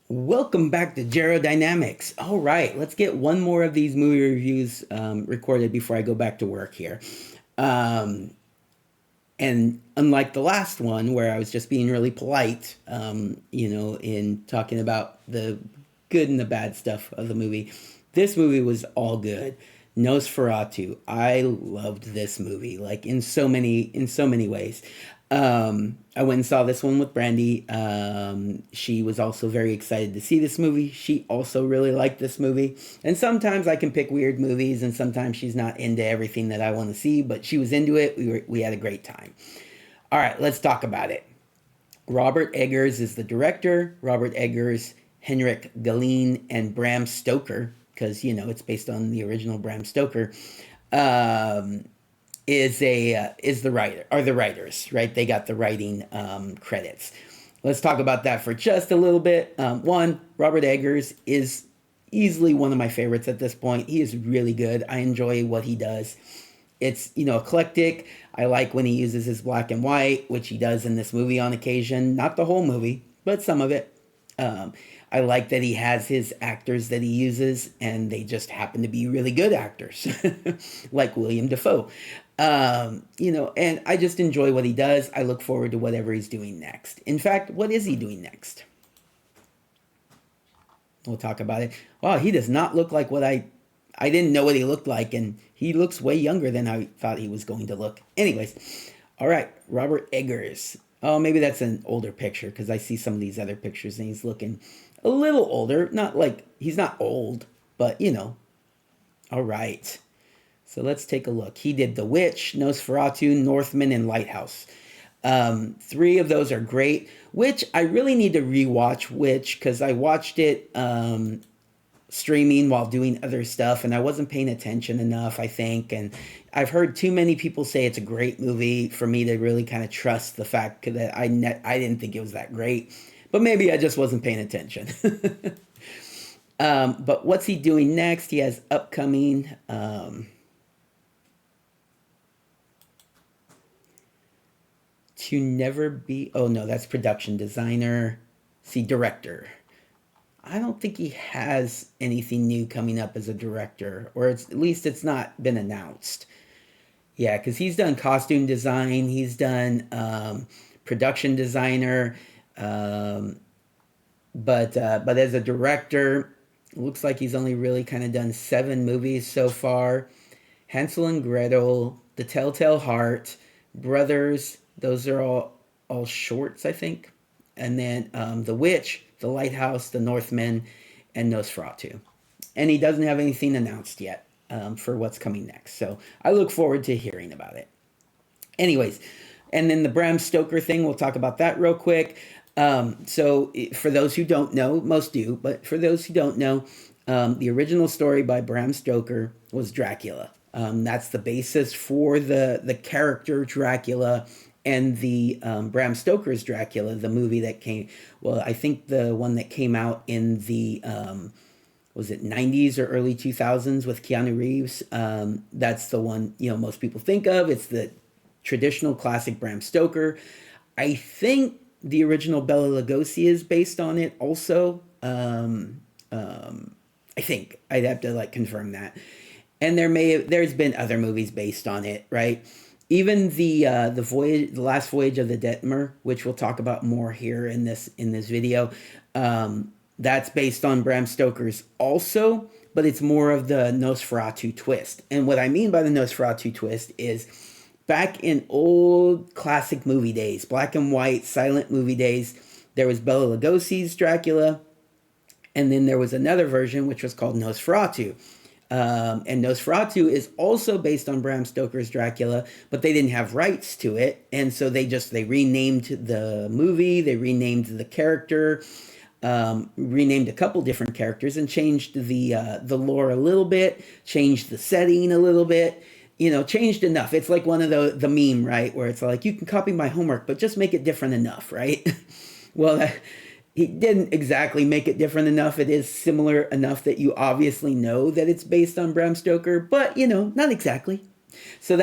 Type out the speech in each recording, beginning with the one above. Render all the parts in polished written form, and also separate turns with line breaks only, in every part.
Welcome back to Dynamics. All right, let's get one more of these movie reviews recorded before I go back to work here. Um, and unlike the last one, where I was just being really polite, in talking about the good and the bad stuff of the movie, this movie was all good. Nosferatu. I loved this movie, like in so many ways. I went and saw this one with Brandy. She was also very excited to see this movie. She also really liked this movie. And sometimes I can pick weird movies, and sometimes she's not into everything that I want to see, but she was into it. We had a great time. All right, let's talk about it. Robert Eggers is the director. Robert Eggers, Henrik Galeen, and Bram Stoker, because it's based on the original Bram Stoker. Um, is the writer are the writers, right? They got the writing credits. Let's talk about that for just a little bit. One, Robert Eggers is easily one of my favorites at this point. He is really good. I enjoy what he does. It's eclectic. I like when he uses his black and white, which he does in this movie on occasion. Not the whole movie, but some of it. Um, I like that he has his actors that he uses, and they just happen to be really good actors, like William Defoe. And I just enjoy what he does. I look forward to whatever he's doing next. In fact, what is he doing next? We'll talk about it. Wow, he does not look like what I didn't know what he looked like, and he looks way younger than I thought he was going to look. Anyways, all right, Robert Eggers. Oh, maybe that's an older picture because I see some of these other pictures and he's looking a little older. Not like he's not old, but All right. So let's take a look. He did The Witch, Nosferatu, Northman, and Lighthouse. Three of those are great. Which I really need to rewatch. Which because I watched it streaming while doing other stuff, and I wasn't paying attention enough, I think. And I've heard too many people say it's a great movie for me to really kind of trust the fact that I didn't think it was that great. But maybe I just wasn't paying attention. But what's he doing next? He has upcoming. To never be. Oh no, that's production designer. See, director. I don't think he has anything new coming up as a director, or at least it's not been announced. Yeah, because he's done costume design, he's done production designer, um, but as a director, it looks like he's only really kind of done seven movies so far. Hansel and Gretel, The Telltale Heart, Brothers. Those are all shorts, I think. And then The Witch, The Lighthouse, The Northman, and Nosferatu. And he doesn't have anything announced yet for what's coming next. So I look forward to hearing about it. Anyways, and then the Bram Stoker thing, we'll talk about that real quick. For those who don't know, most do, but for those who don't know, the original story by Bram Stoker was Dracula. That's the basis for the character Dracula and the Bram Stoker's Dracula, the movie that came. Well, I think the one that came out in the was it 90s or early 2000s with Keanu Reeves. That's the one most people think of. It's the traditional classic Bram Stoker. I think the original Bela Lugosi is based on it also. I think I'd have to confirm that. And there's been other movies based on it, right? Even the last voyage of the Detmer, which we'll talk about more here in this video, that's based on Bram Stoker's also, but it's more of the Nosferatu twist. And what I mean by the Nosferatu twist is back in old classic movie days, black and white silent movie days, there was Bela Lugosi's Dracula, and then there was another version which was called Nosferatu. And Nosferatu is also based on Bram Stoker's Dracula, but they didn't have rights to it, and so they renamed the movie, they renamed the character, renamed a couple different characters, and changed the lore a little bit, changed the setting a little bit. Changed enough. It's like one of the meme, right, where it's like you can copy my homework, but just make it different enough, right? well, he didn't exactly make it different enough. It is similar enough that you obviously know that it's based on Bram Stoker, but not exactly. So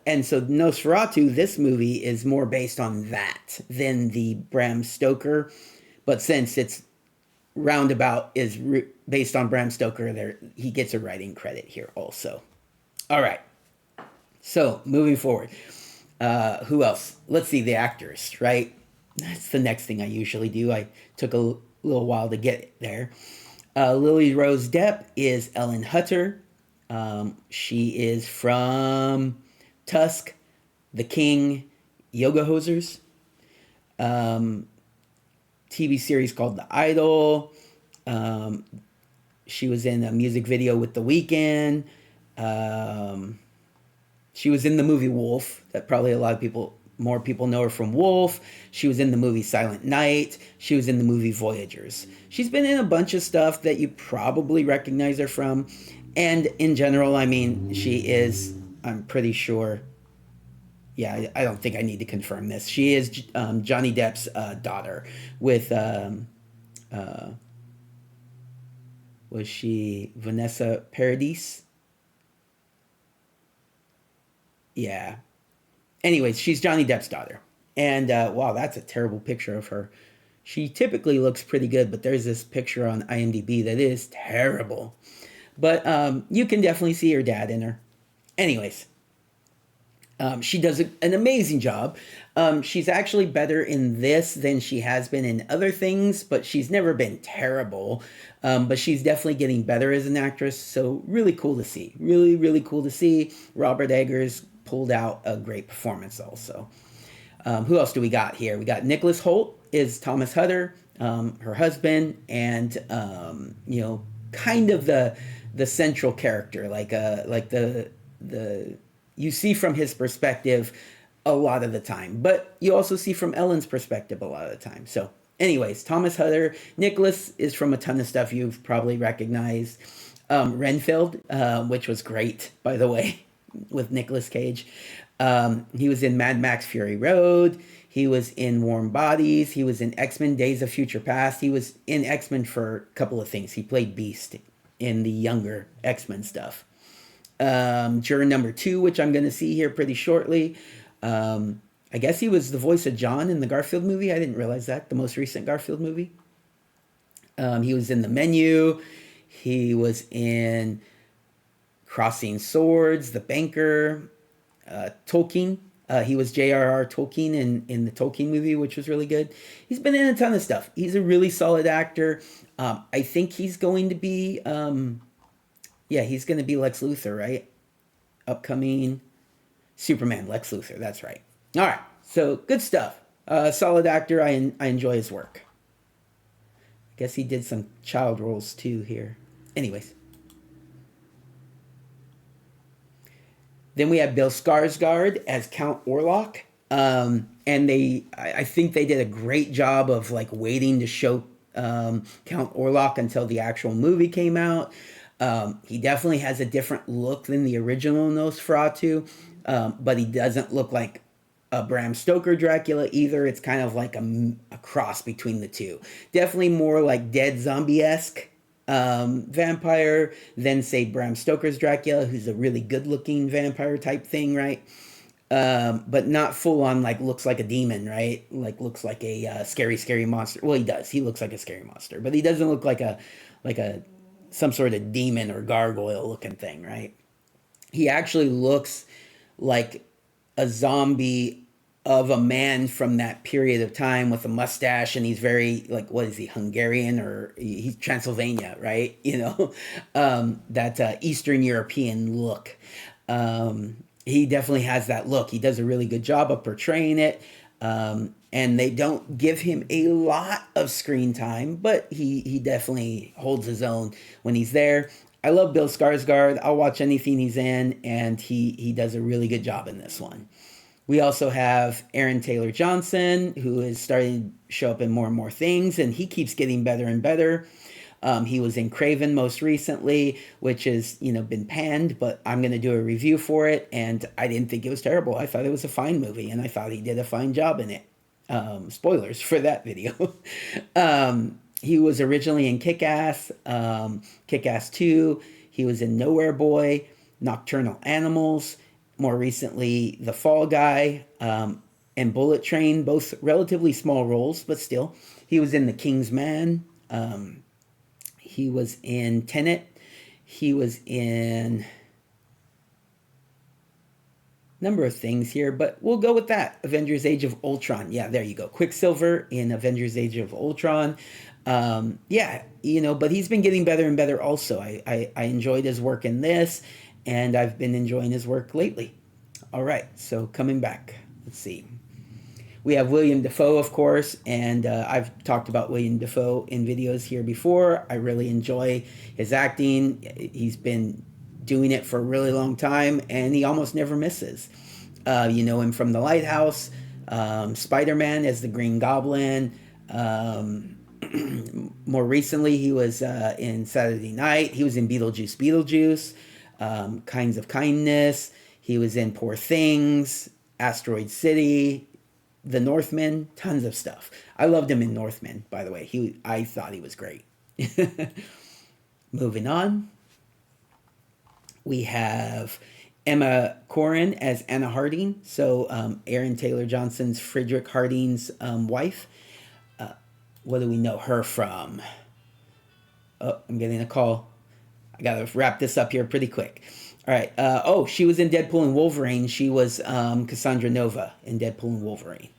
and so Nosferatu, this movie is more based on that than the Bram Stoker. But since it's Roundabout is based on Bram Stoker. There, he gets a writing credit here also. All right. So moving forward, who else? Let's see the actors. Right. That's the next thing I usually do. I took a little while to get there. Lily Rose Depp is Ellen Hutter. She is from Tusk, The King, Yoga Hosers, TV series called The Idol. Um, she was in a music video with The Weeknd. Um, she was in the movie Wolf. That probably a lot of people, more people know her from Wolf. She was in the movie Silent Night. She was in the movie Voyagers. She's been in a bunch of stuff that you probably recognize her from. And in general, I mean, she is, I'm pretty sure, yeah, I don't think I need to confirm this. She is Johnny Depp's daughter with, uh, was she Vanessa Paradis? Yeah. Anyways, she's Johnny Depp's daughter. And wow, that's a terrible picture of her. She typically looks pretty good, but there's this picture on IMDb that is terrible. But you can definitely see her dad in her. Anyways, she does an amazing job. She's actually better in this than she has been in other things, but she's never been terrible. But she's definitely getting better as an actress. So really cool to see. Really, really cool to see. Robert Eggers pulled out a great performance also. Who else do we got here? We got Nicholas Holt is Thomas Hutter, her husband, and kind of the central character, like the you see from his perspective a lot of the time, but you also see from Ellen's perspective a lot of the time. So, anyways, Thomas Hutter, Nicholas is from a ton of stuff you've probably recognized. Renfield, which was great, by the way, with Nicolas Cage. He was in Mad Max Fury Road. He was in Warm Bodies. He was in X-Men Days of Future Past. He was in X-Men for a couple of things. He played Beast in the younger X-Men stuff. Juror number 2, which I'm going to see here pretty shortly. I guess he was the voice of John in the Garfield movie. I didn't realize that, the most recent Garfield movie. He was in The Menu. He was in Crossing Swords, The Banker, Tolkien. He was J.R.R. Tolkien in the Tolkien movie, which was really good. He's been in a ton of stuff. He's a really solid actor. I think he's going to be, he's going to be Lex Luthor, right? Upcoming Superman, Lex Luthor. That's right. All right. So good stuff. Solid actor. I enjoy his work. I guess he did some child roles too here. Anyways. Then we have Bill Skarsgård as Count Orlok. And I think they did a great job of like waiting to show Count Orlok until the actual movie came out. He definitely has a different look than the original Nosferatu, but he doesn't look like a Bram Stoker Dracula either. It's kind of like a cross between the two. Definitely more like dead zombie-esque vampire than, say, Bram Stoker's Dracula, who's a really good-looking vampire type thing, right? But not full on like looks like a demon, right? Like looks like a scary monster. Well, he does. He looks like a scary monster, but he doesn't look like a some sort of demon or gargoyle looking thing, right? He actually looks like a zombie of a man from that period of time with a mustache, and he's very like, what is he, Hungarian, or he's Transylvania, right? That Eastern European look. He definitely has that look. He does a really good job of portraying it. And they don't give him a lot of screen time, but he definitely holds his own when he's there. I love Bill Skarsgård. I'll watch anything he's in, and he does a really good job in this one. We also have Aaron Taylor Johnson, who is starting to show up in more and more things, and he keeps getting better and better. He was in Craven most recently, which has been panned, but I'm going to do a review for it, and I didn't think it was terrible. I thought it was a fine movie, and I thought he did a fine job in it. Spoilers for that video. He was originally in Kick-Ass, Kick-Ass 2. He was in Nowhere Boy, Nocturnal Animals, more recently The Fall Guy, and Bullet Train, both relatively small roles, but still. He was in The King's Man. He was in Tenet. He was in number of things here, but we'll go with that. Avengers Age of Ultron. Yeah, there you go. Quicksilver in Avengers Age of Ultron. Yeah, but he's been getting better and better also. I enjoyed his work in this, and I've been enjoying his work lately. All right, so coming back, let's see. We have William Dafoe, of course, and I've talked about William Dafoe in videos here before. I really enjoy his acting. He's been doing it for a really long time, and he almost never misses. You know him from The Lighthouse, Spider-Man as the Green Goblin. More recently, he was in Saturday Night. He was in Beetlejuice, Kinds of Kindness. He was in Poor Things, Asteroid City, The Northman, tons of stuff. I loved him in Northman, by the way. I thought he was great. Moving on, we have Emma Corrin as Anna Harding, so Aaron Taylor Johnson's Frederick Harding's wife. What do we know her from? Oh, I'm getting a call. I gotta wrap this up here pretty quick. All right. She was in Deadpool and Wolverine. She was Cassandra Nova in Deadpool and Wolverine.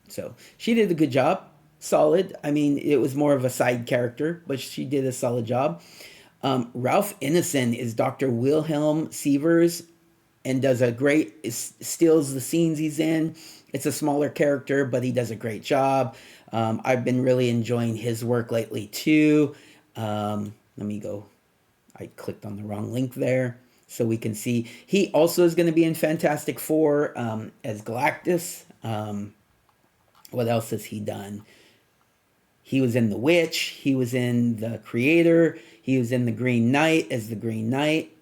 So she did a good job. Solid. I mean, it was more of a side character, but she did a solid job. Ralph Ineson is Dr. Wilhelm Sievers and does a great, steals the scenes he's in. It's a smaller character, but he does a great job. I've been really enjoying his work lately too. Let me go. I clicked on the wrong link there. So we can see. He also is going to be in Fantastic Four as Galactus. What else has he done? He was in The Witch. He was in The Creator. He was in The Green Knight as the Green Knight.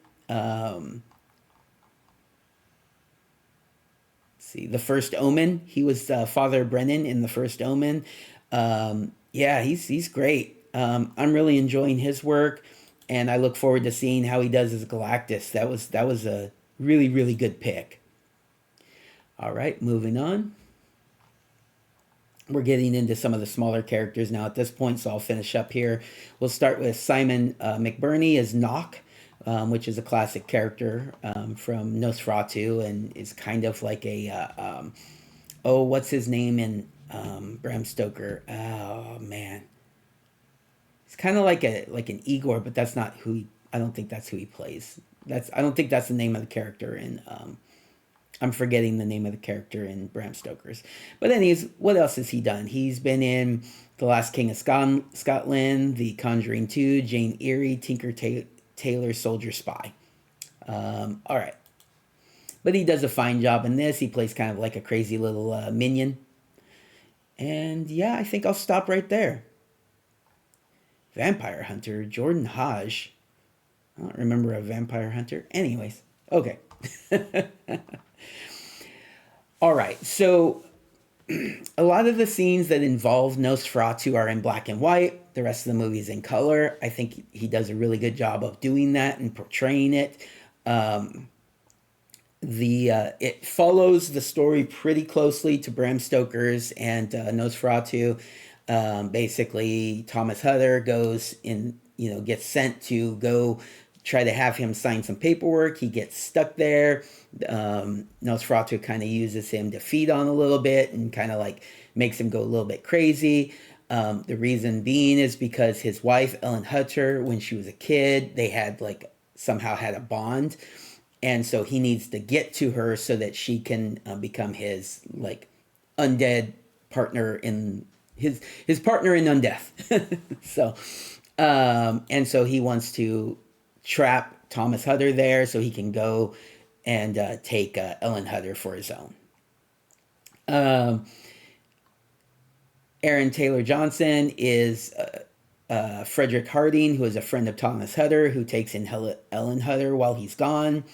See, The First Omen. He was Father Brennan in The First Omen. Yeah, he's great. I'm really enjoying his work, and I look forward to seeing how he does as Galactus. That was a really, really good pick. All right, moving on. We're getting into some of the smaller characters now at this point, so I'll finish up here. We'll start with Simon McBurney as Knock, which is a classic character from Nosferatu, and is kind of like a what's his name in Bram Stoker? Oh man, it's kind of like an Igor, but that's not who he. I don't think that's who he plays. I don't think that's the name of the character in. I'm forgetting the name of the character in Bram Stoker's. But anyways, what else has he done? He's been in The Last King of Scotland, The Conjuring 2, Jane Eyre, Tinker Tailor Soldier Spy. All right. But he does a fine job in this. He plays kind of like a crazy little minion. And yeah, I think I'll stop right there. Vampire Hunter, Jordan Hodge. I don't remember a Vampire Hunter. Anyways, okay. All right, so a lot of the scenes that involve Nosferatu are in black and white. The rest of the movie is in color. I think he does a really good job of doing that and portraying it. It follows the story pretty closely to Bram Stoker's and Nosferatu. Basically, Thomas Hutter gets sent to go try to have him sign some paperwork. He gets stuck there. Nosferatu kind of uses him to feed on a little bit and kind of like makes him go a little bit crazy. The reason being is because his wife, Ellen Hutter, when she was a kid, they had somehow had a bond. And so he needs to get to her so that she can become his undead partner in his partner in undeath. So he wants to trap Thomas Hutter there so he can go and take Ellen Hutter for his own. Aaron Taylor Johnson is Frederick Harding, who is a friend of Thomas Hutter, who takes in Ellen Hutter while he's gone.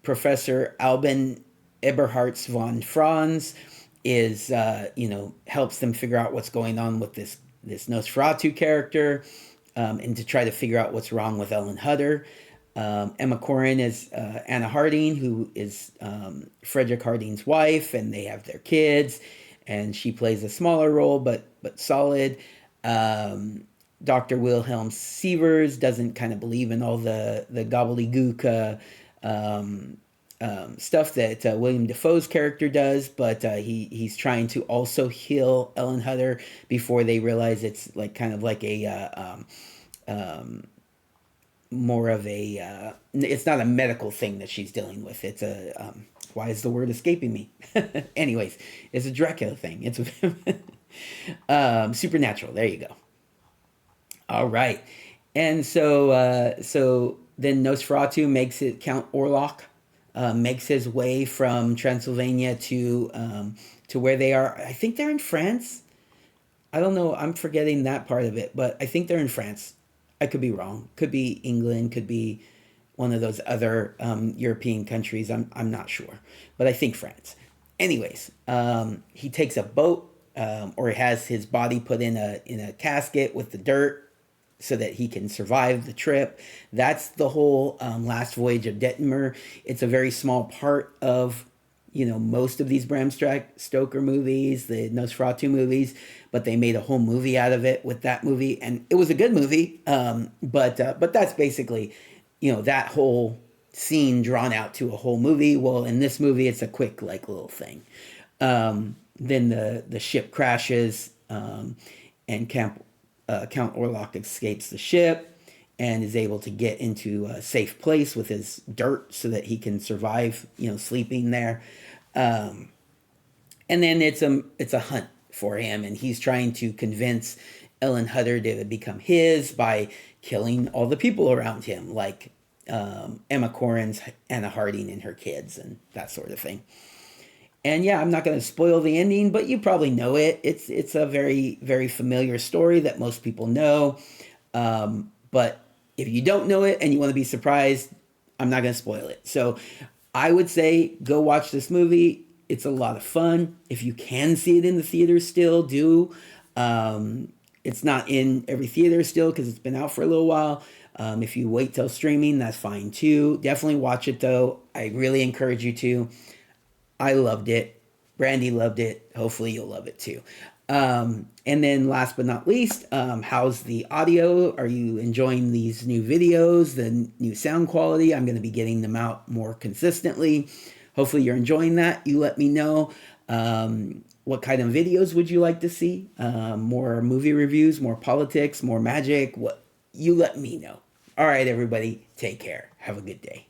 Professor Alban Eberhardt von Franz is, helps them figure out what's going on with this Nosferatu character, and to try to figure out what's wrong with Ellen Hutter. Emma Corrin is Anna Harding, who is Frederick Harding's wife, and they have their kids. and she plays a smaller role, but solid. Um, Dr. Wilhelm Sievers doesn't kind of believe in all the gobbledygook stuff that William Defoe's character does, but he's trying to also heal Ellen Hutter before they realize it's like kind of like a more of a it's not a medical thing that she's dealing with. It's a why is the word escaping me? Anyways, it's a Dracula thing. It's supernatural. There you go. All right, and so then Nosferatu makes it. Count Orlok makes his way from Transylvania to where they are. I think they're in France. I don't know. I'm forgetting that part of it, but I think they're in France. I could be wrong. Could be England. Could be one of those other European countries. I'm not sure, but I think France. Anyways, he takes a boat, or has his body put in a casket with the dirt so that he can survive the trip. That's the whole last voyage of Detmer. It's a very small part of most of these Bram Stoker movies, the Nosferatu movies, but they made a whole movie out of it with that movie, and it was a good movie. But that's basically that whole scene drawn out to a whole movie. Well, in this movie, it's a quick like little thing. Then the ship crashes, and Count Orlok escapes the ship and is able to get into a safe place with his dirt so that he can survive, sleeping there. And then it's a hunt for him, and he's trying to convince Ellen Hutter to become his by killing all the people around him, like Emma Corrin's Anna Harding and her kids and that sort of thing. And yeah, I'm not going to spoil the ending, but you probably know it. It's a very very familiar story that most people know. But if you don't know it and you want to be surprised, I'm not going to spoil it. So I would say go watch this movie. It's a lot of fun. If you can see it in the theater still, do. It's not in every theater still because it's been out for a little while. If you wait till streaming, that's fine too. Definitely watch it though. I really encourage you to. I loved it. Brandy loved it. Hopefully you'll love it too. And then last but not least, how's the audio? Are you enjoying these new videos, the new sound quality? I'm going to be getting them out more consistently. Hopefully you're enjoying that. You let me know. What kind of videos would you like to see? More movie reviews, more politics, more magic? What you let me know. All right, everybody, take care. Have a good day.